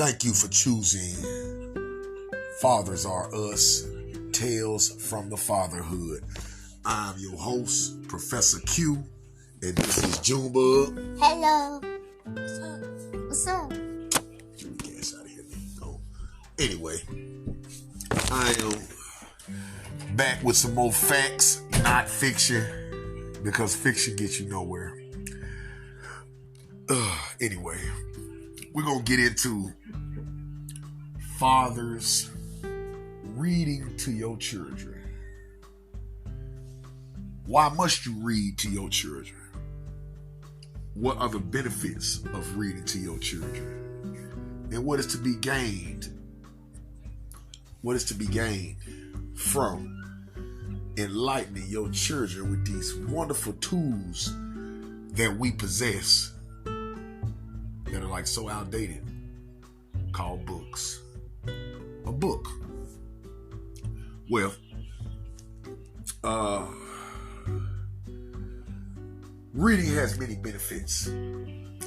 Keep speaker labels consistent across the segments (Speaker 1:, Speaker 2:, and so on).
Speaker 1: Thank you for choosing Fathers Are Us, Tales from the Fatherhood. I'm your host, Professor Q, and this is Junebug.
Speaker 2: Hello. What's up?
Speaker 1: Get the gas out of here. Oh. Anyway, I am back with some more facts, not fiction, because fiction gets you nowhere. Anyway, we're going to get into fathers reading to your children. Why must you read to your children? What are the benefits of reading to your children? And what is to be gained? What is to be gained from enlightening your children with these wonderful tools that we possess that are like so outdated, called books? A book. Well, reading has many benefits.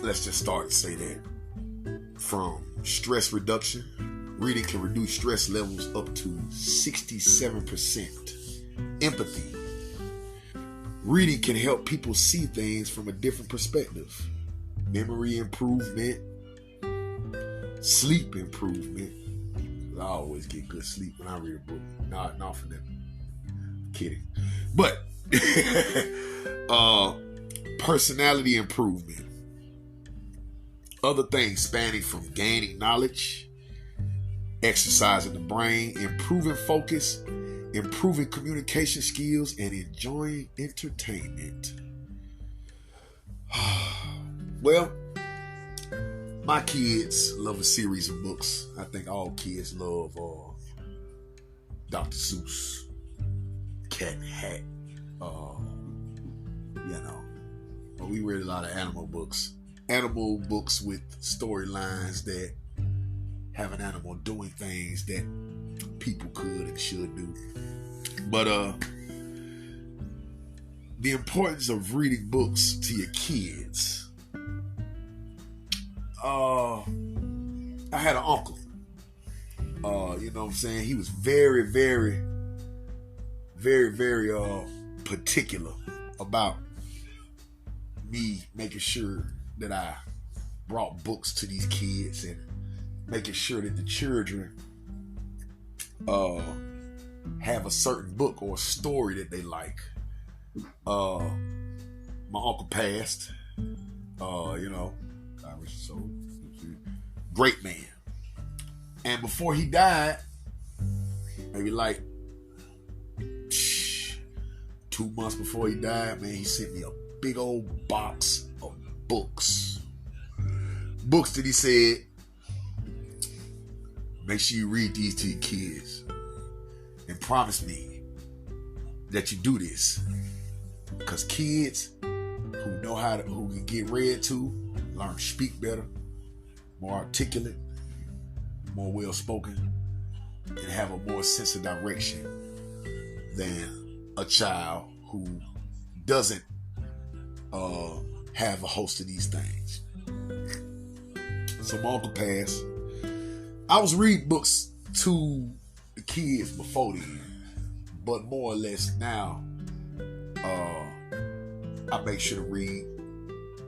Speaker 1: Let's just start and say that. From stress reduction, reading can reduce stress levels up to 67%. Empathy. Reading can help people see things from a different perspective. Memory improvement. Sleep improvement. I always get good sleep when I read a book. Not for them. Kidding. But personality improvement. Other things spanning from gaining knowledge, exercising the brain, improving focus, improving communication skills, and enjoying entertainment. Well, my kids love a series of books. I think all kids love Dr. Seuss, Cat in the Hat. We read a lot of animal books. Animal books with storylines that have an animal doing things that people could and should do. But the importance of reading books to your kids. I had an uncle. You know what I'm saying? He was very, very, very, very particular about me making sure that I brought books to these kids and making sure that the children have a certain book or a story that they like. My uncle passed. Great man. And before he died, maybe like 2 months before he died, man, he sent me a big old box of books. Books that he said, make sure you read these to your kids. And promise me that you do this. Because kids who can get read to, learn to speak better, more articulate, more well-spoken, and have a more sense of direction than a child who doesn't have a host of these things. So my uncle passed. I was reading books to the kids before then, but more or less now, I make sure to read,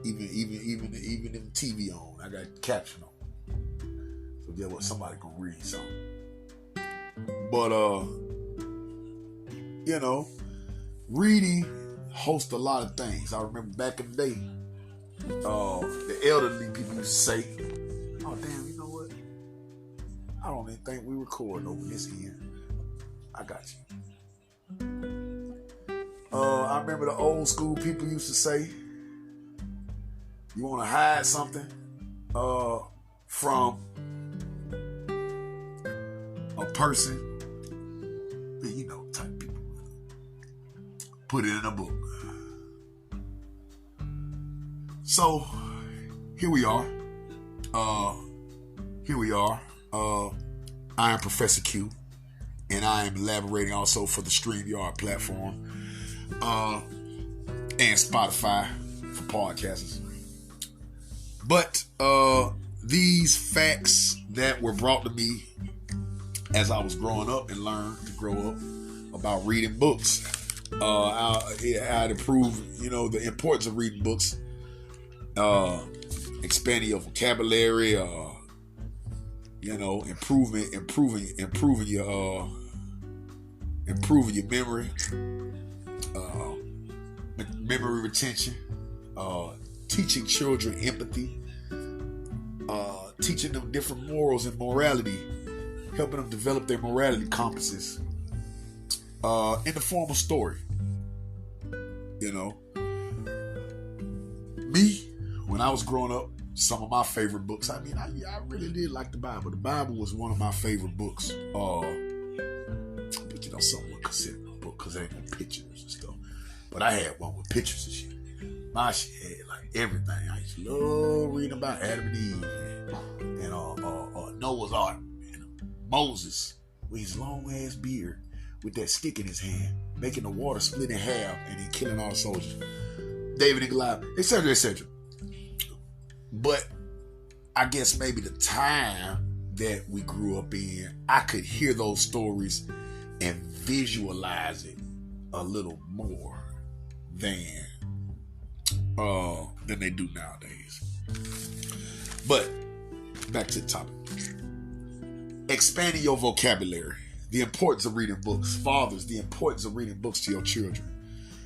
Speaker 1: even if the TV on. I got caption on, so get what somebody can read something. But reading hosts a lot of things. I remember back in the day, the elderly people used to say, "Oh damn, you know what? I don't even think we recording over this end. I got you." I remember the old school people used to say, "You want to hide something from a person, type people. Put it in a book." So here we are. I am Professor Q, and I am elaborating also for the StreamYard platform and Spotify for podcasters. But these facts that were brought to me as I was growing up and learned to grow up about reading books. I'd improve, the importance of reading books, expanding your vocabulary, improving your memory, memory retention, teaching children empathy, teaching them different morals and morality, helping them develop their morality compasses, in the form of story. Me, when I was growing up, some of my favorite books, I really did like the Bible. The Bible was one of my favorite books. But something with cassette book, because there ain't no pictures and stuff. But I had one with pictures and shit. My shit had like everything. I used to love reading about Adam and Eve and Noah's Ark, Moses with his long ass beard with that stick in his hand, making the water split in half and he killing all the soldiers. David and Goliath, etc., etc. But I guess maybe the time that we grew up in, I could hear those stories and visualize it a little more than they do nowadays. But back to the topic. Expanding your vocabulary. The importance of reading books. Fathers, the importance of reading books to your children.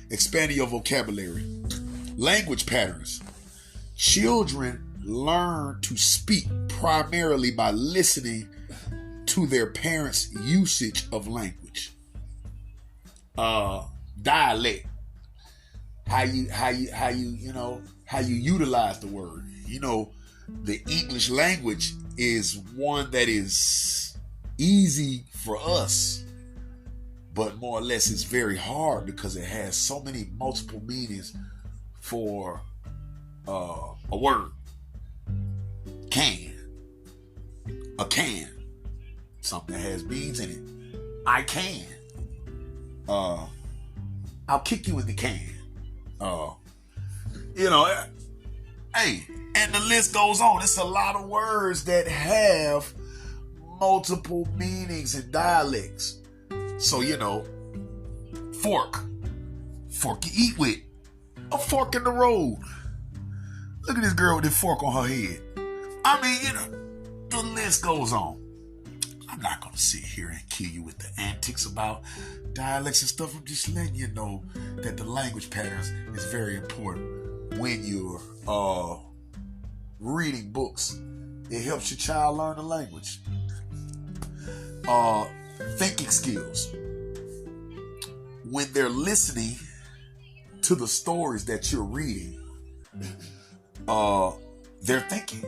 Speaker 1: Expanding your vocabulary. Language patterns. Children learn to speak primarily by listening to their parents' usage of language. Dialect. How you utilize the word. The English language is one that is easy for us, but more or less it's very hard because it has so many multiple meanings for a word. Can. A can. Something that has beans in it. I can. I'll kick you in the can. Hey, and the list goes on. It's a lot of words that have multiple meanings and dialects. So, fork. Fork you eat with. A fork in the road. Look at this girl with this fork on her head. The list goes on. I'm not going to sit here and kill you with the antics about dialects and stuff. I'm just letting you know that the language patterns is very important when you're reading books. It helps your child learn the language. Thinking skills. When they're listening to the stories that you're reading, they're thinking.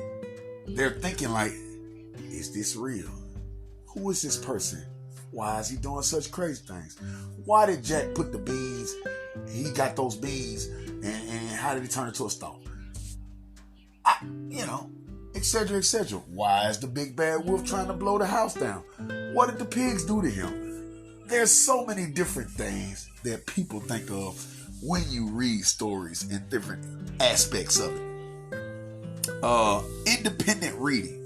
Speaker 1: They're thinking like, is this real? Who is this person? Why is he doing such crazy things? Why did Jack put the beans? He got those beans, and how did he turn into a stalk? Etc., etc. Why is the big bad wolf trying to blow the house down? What did the pigs do to him? There's so many different things that people think of when you read stories and different aspects of it. Independent reading.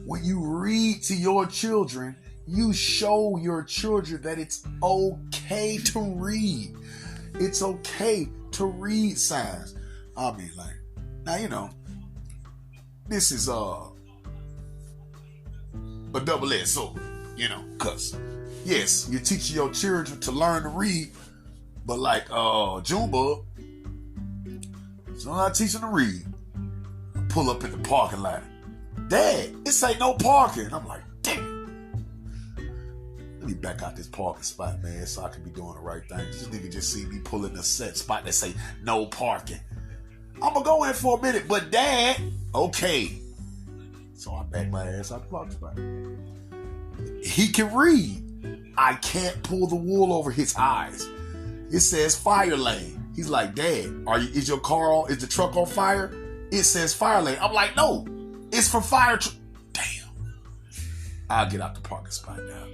Speaker 1: When you read to your children, you show your children that it's okay to read. It's okay to read signs. This is a double-edged sword, because yes, you're teaching your children to learn to read, but like Junebug, so I'm not teaching to read. I pull up in the parking lot. Dad, this ain't no parking. I'm like, damn. Let me back out this parking spot, man, so I can be doing the right thing. This nigga just see me pulling a set spot that say no parking. I'm gonna go in for a minute, but Dad, okay. So I back my ass out the parking spot. He can read. I can't pull the wool over his eyes. It says fire lane. He's like, Dad, is the truck on fire? It says fire lane. I'm like, no, it's for fire. Damn. I'll get out the parking spot now.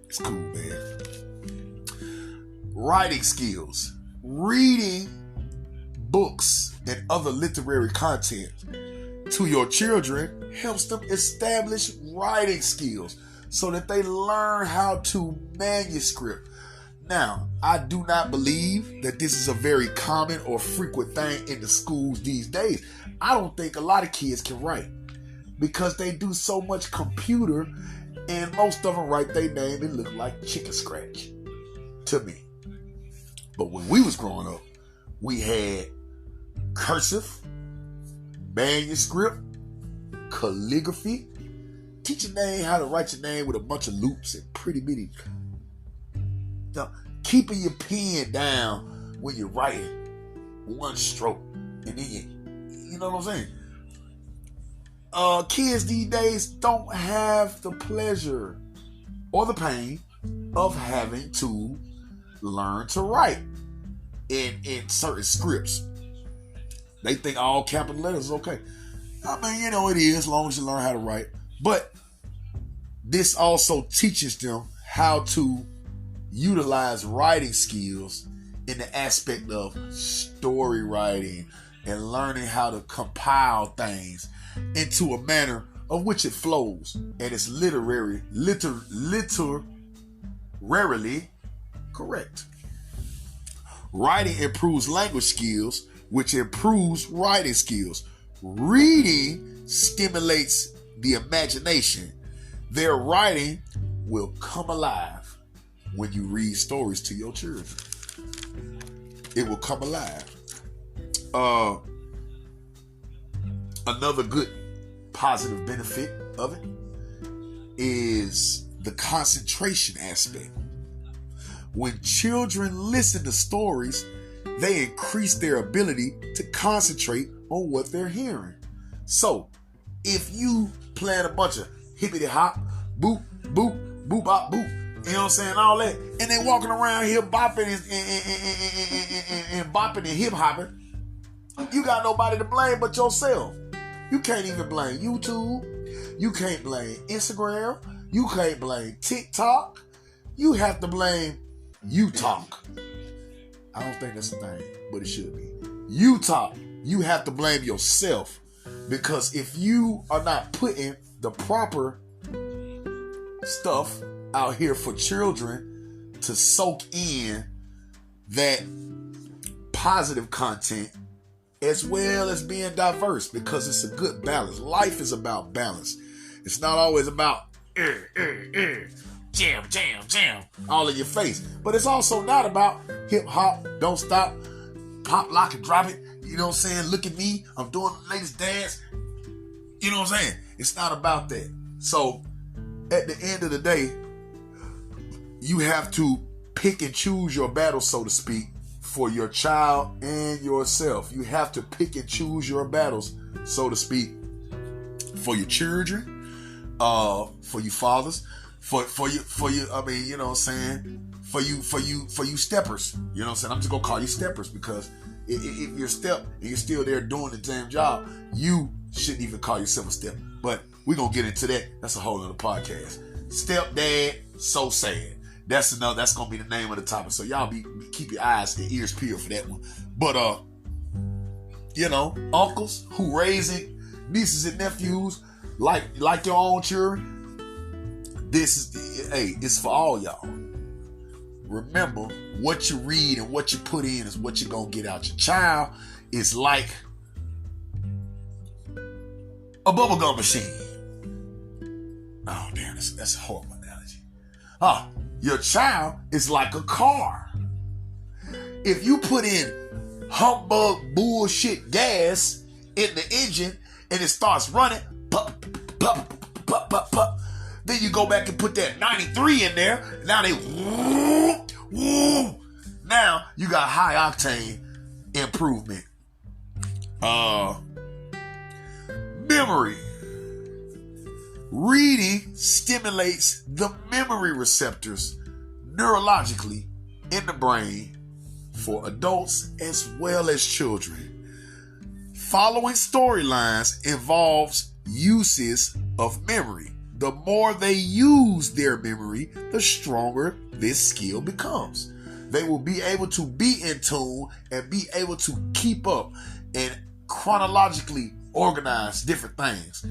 Speaker 1: It's cool, man. Writing skills. Reading books and other literary content to your children helps them establish writing skills so that they learn how to manuscript. Now, I do not believe that this is a very common or frequent thing in the schools these days. I don't think a lot of kids can write because they do so much computer, and most of them write their name and look like chicken scratch to me. But when we was growing up, we had cursive, manuscript, calligraphy. Teach your name how to write your name with a bunch of loops and pretty bitty. Now, keeping your pen down when you're writing, one stroke, and then you know what I'm saying? Kids these days don't have the pleasure or the pain of having to learn to write in certain scripts. They think all capital letters is okay. I mean, you know, it is, as long as you learn how to write. But this also teaches them how to utilize writing skills in the aspect of story writing and learning how to compile things into a manner of which it flows and is literally correct. Writing improves language skills, which improves writing skills. Reading stimulates the imagination. Their writing will come alive when you read stories to your children. It will come alive. Another good positive benefit of it is the concentration aspect. When children listen to stories, they increase their ability to concentrate on what they're hearing. So, if you playing a bunch of hippity hop, boop, boop, boop, bop, boop, you know what I'm saying, all that, and they walking around here bopping and bopping and hip hopping, you got nobody to blame but yourself. You can't even blame YouTube. You can't blame Instagram. You can't blame TikTok. You have to blame UTalk. I don't think that's a thing, but it should be. UTalk. You have to blame yourself, because if you are not putting the proper stuff out here for children to soak in that positive content, as well as being diverse, because it's a good balance. Life is about balance. It's not always about jam, jam, jam, all in your face. But it's also not about hip hop, don't stop, pop, lock, and drop it. You know what I'm saying? Look at me, I'm doing the latest dance. You know what I'm saying? It's not about that. So at the end of the day, you have to pick and choose your battle, so to speak, for your child and yourself. You have to pick and choose your battles, so to speak, for your children, for you fathers, for you. I mean, you know what I'm saying? For you steppers. You know what I'm saying? I'm just gonna call you steppers, because if you're a step and you're still there doing the damn job, you shouldn't even call yourself a step. But we're gonna get into that. That's a whole other podcast. Stepdad, so sad. That's gonna be the name of the topic. So y'all keep your eyes and ears peeled for that one. But you know, uncles who raising nieces and nephews like your own children, it's for all y'all. Remember, what you read and what you put in is what you're gonna get out. Your child is like a bubblegum machine. Oh damn, that's a horrible analogy. Your child is like a car. If you put in humbug bullshit gas in the engine and it starts running, pop, pop, pop, pop, pop, then you go back and put that 93 in there. Now they woo. Now you got high octane improvement. Memory. Reading stimulates the memory receptors neurologically in the brain for adults as well as children. Following storylines involves uses of memory. The more they use their memory, the stronger this skill becomes. They will be able to be in tune and be able to keep up and chronologically organize different things.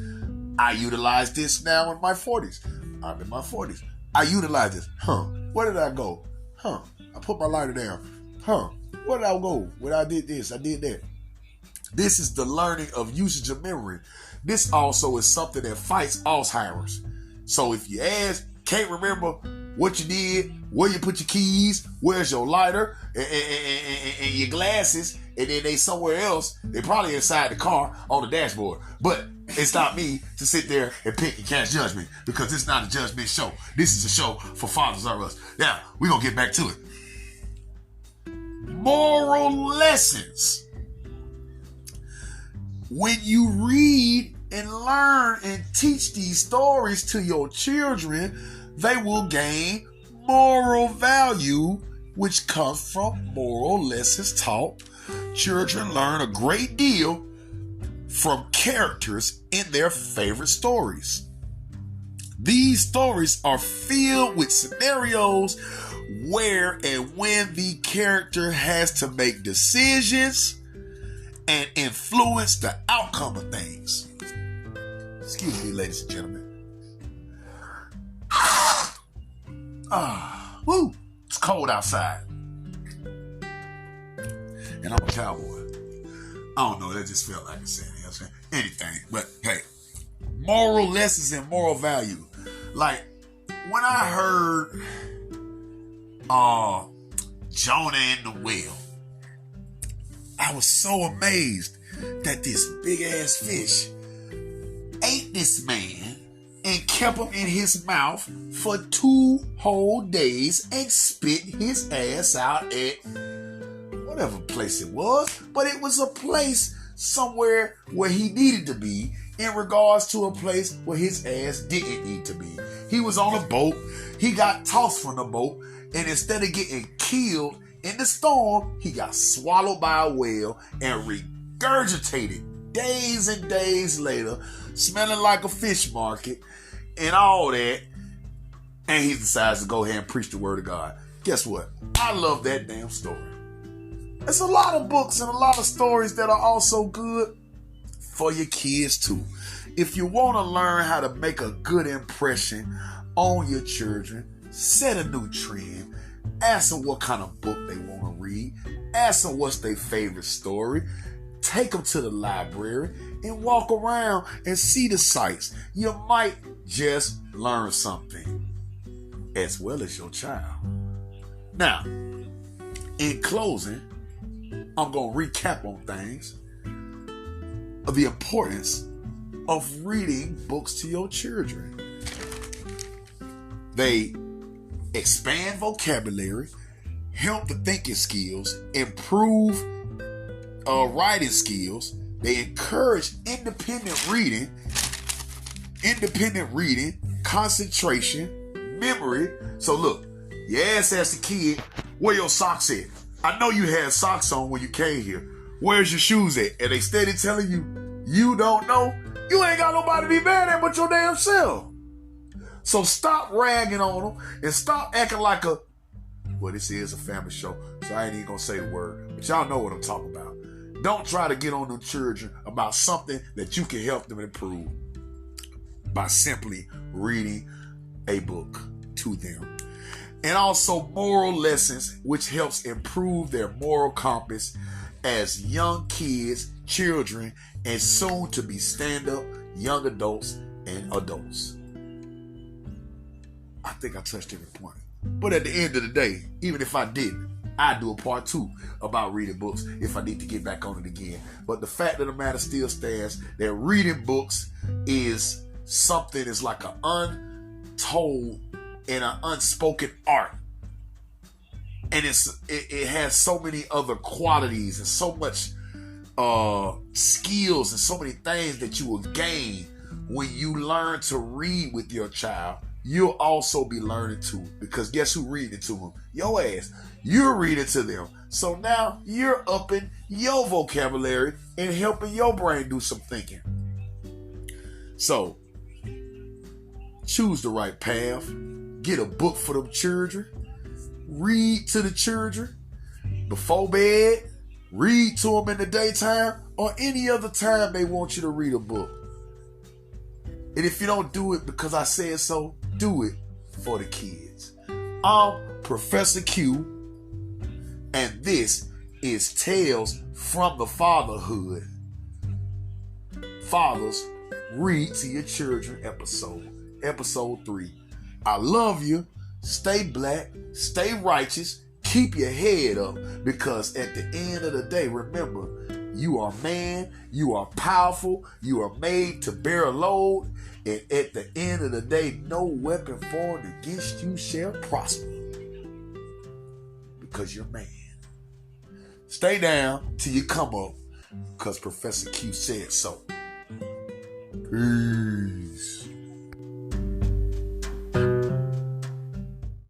Speaker 1: I utilize this now in my 40s. I'm in my 40s. I utilize this. Where did I go? I put my lighter down. Where did I go? When I did this, I did that. This is the learning of usage of memory. This also is something that fights Alzheimer's. So if you can't remember what you did, where you put your keys, where's your lighter, and your glasses, and then they somewhere else, they probably inside the car on the dashboard. But it's not me to sit there and pick and cast judgment, because it's not a judgment show. This is a show for fathers like us. Now, we're going to get back to it. Moral lessons. When you read and learn and teach these stories to your children, they will gain moral value, which comes from moral lessons taught. Children learn a great deal from characters in their favorite stories. These stories are filled with scenarios where and when the character has to make decisions and influence the outcome of things. Excuse me, ladies and gentlemen. Woo! It's cold outside. And I'm a cowboy. I don't know, that just felt like saying anything. But hey, moral lessons and moral value. Like, when I heard Jonah and the whale, I was so amazed that this big ass fish ate this man and kept him in his mouth for 2 whole days and spit his ass out at whatever place it was. But it was a place somewhere where he needed to be in regards to a place where his ass didn't need to be. He was on a boat. He got tossed from the boat, and instead of getting killed in the storm, he got swallowed by a whale and regurgitated days and days later, smelling like a fish market and all that. And he decides to go ahead and preach the word of God. Guess what? I love that damn story. There's a lot of books and a lot of stories that are also good for your kids too. If you want to learn how to make a good impression on your children, set a new trend, ask them what kind of book they want to read, ask them what's their favorite story, take them to the library and walk around and see the sights. You might just learn something as well as your child. Now, in closing, I'm going to recap on things of the importance of reading books to your children. They expand vocabulary, help the thinking skills, improve writing skills. They encourage independent reading, concentration, memory. So look, you ask as a kid, where your socks at? I know you had socks on when you came here. Where's your shoes at? And they steady telling you, you don't know. You ain't got nobody to be mad at but your damn self. So stop ragging on them and stop acting like this is a family show, so I ain't even gonna say the word, but y'all know what I'm talking about. Don't try to get on them children about something that you can help them improve by simply reading a book to them. And also moral lessons, which helps improve their moral compass as young kids, children, and soon to be stand-up young adults and adults. I think I touched every point. But at the end of the day, even if I didn't, I'd do a part 2 about reading books if I need to get back on it again. But the fact of the matter still stands that reading books is something that's like an untold and an unspoken art. And it has so many other qualities and so much skills and so many things that you will gain when you learn to read with your child. You'll also be learning too, because guess who reading to them? Your ass. You're reading to them. So now you're upping your vocabulary and helping your brain do some thinking. So choose the right path. Get a book for them children. Read to the children before bed. Read to them in the daytime or any other time they want you to read a book. And if you don't do it because I said so, do it for the kids. I'm Professor Q, and this is Tales from the Fatherhood. Fathers, read to your children episode 3. I love you. Stay black, stay righteous, keep your head up, because at the end of the day, remember, you are man, you are powerful, you are made to bear a load, and at the end of the day, no weapon formed against you shall prosper, because you're man. Stay down till you come up, because Professor Q said so. Peace.